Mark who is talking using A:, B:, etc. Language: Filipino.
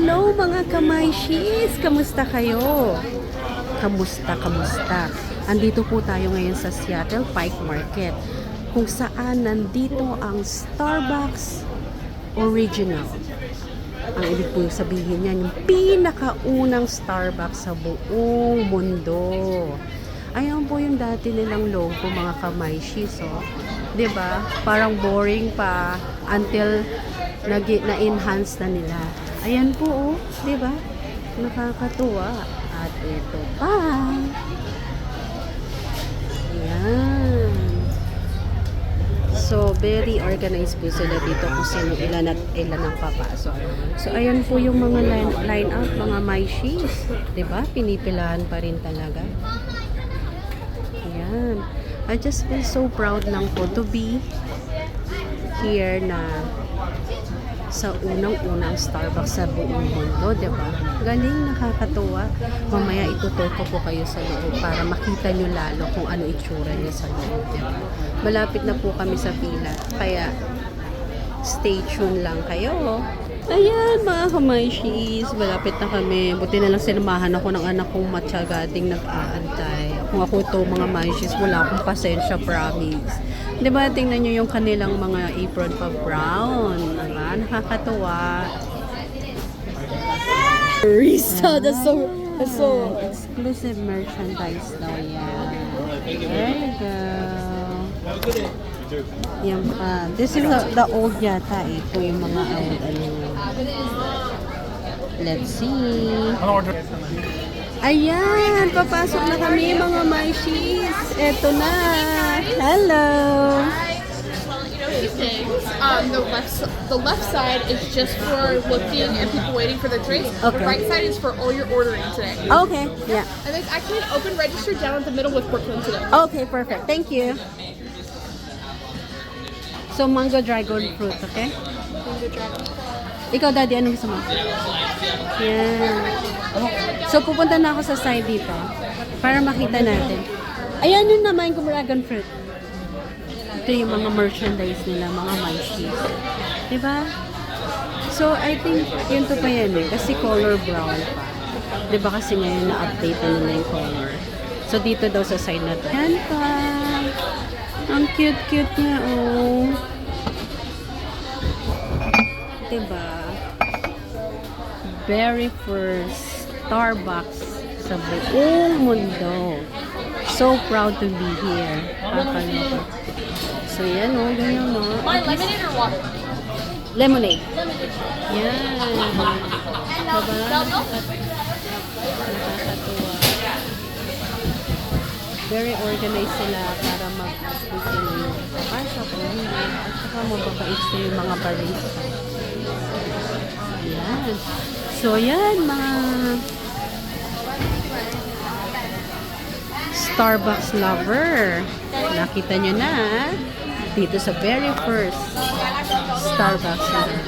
A: Hello mga kamaishis! Kamusta kayo? Kamusta? Andito po tayo ngayon sa Seattle Pike Market kung saan nandito ang Starbucks Original. Ang ibig po sabihin niyan, yung pinakaunang Starbucks sa buong mundo. Ayan po yung dati nilang logo mga kamaishis, oh. 'Di ba? Parang boring pa until na-enhance na nila. Ayan po, oh, 'di ba? Nakakatuwa. At ito pa. Ayan. So, very organized po sila dito kung sino ilan at ilan ang papasok. So, ayan po yung mga line up, mga maishis. 'Di ba? Pinipilahan pa rin talaga. Ayan. I just feel so proud lang po to be here na sa unang-unang Starbucks sa buong mundo, diba? Galing, nakakatuwa. Mamaya itutur ko po kayo sa loob para makita nyo lalo kung ano itsura niya sa loob, diba? Malapit na po kami sa pila, kaya stay tuned lang kayo. Ayan, mga kamaishis, malapit na kami. Buti na lang sinamahan ako ng anak kong matyagading nag-aantay. Kung ako to mga maishis, wala akong pasensya, promise. Diba, tingnan nyo yung kanilang mga apron pa brown. Diba? Nakakatuwa.
B: Risa, that's so
A: exclusive merchandise daw yan. There you go. Yan pa. This is the old yata eh. Ito yung mga old ano. Let's see. Ayan, papasok na kami mga maishis. Eto na. Hello.
B: the left side is just for looking and people waiting for their drinks.
A: Okay.
B: The right side is for all your ordering today.
A: Okay, yeah.
B: And there's actually an open register down at the middle with Brooklyn today.
A: Okay, perfect. Thank you. So, mango dragon fruit, okay? Ikaw, Daddy, anong gusto mo? Yan. So, pupunta na ako sa side dito para makita natin. Ayan yun naman yung dragon fruit. Ito yung mga merchandise nila, mga maishis. Diba? So, I think yun to pa yan eh. Kasi color brown pa. Diba kasi ngayon na-update na nila yung color. So, dito daw sa side na to. Yan pa. Ang cute-cute niya, oh. Diba? Very first Starbucks sa buong mundo. So proud to be here. Kakaloka. So, yan, oh. Ganyan, oh.
B: Lemonade or water?
A: Lemonade. Yan. Diba? Nakakatuwa. Very organized sila para mag-assist yung pasok o hindi. At saka mababait sa yung mga barista. Yan. So, yan, mga Starbucks lover. Nakita nyo na dito sa very first Starbucks lover.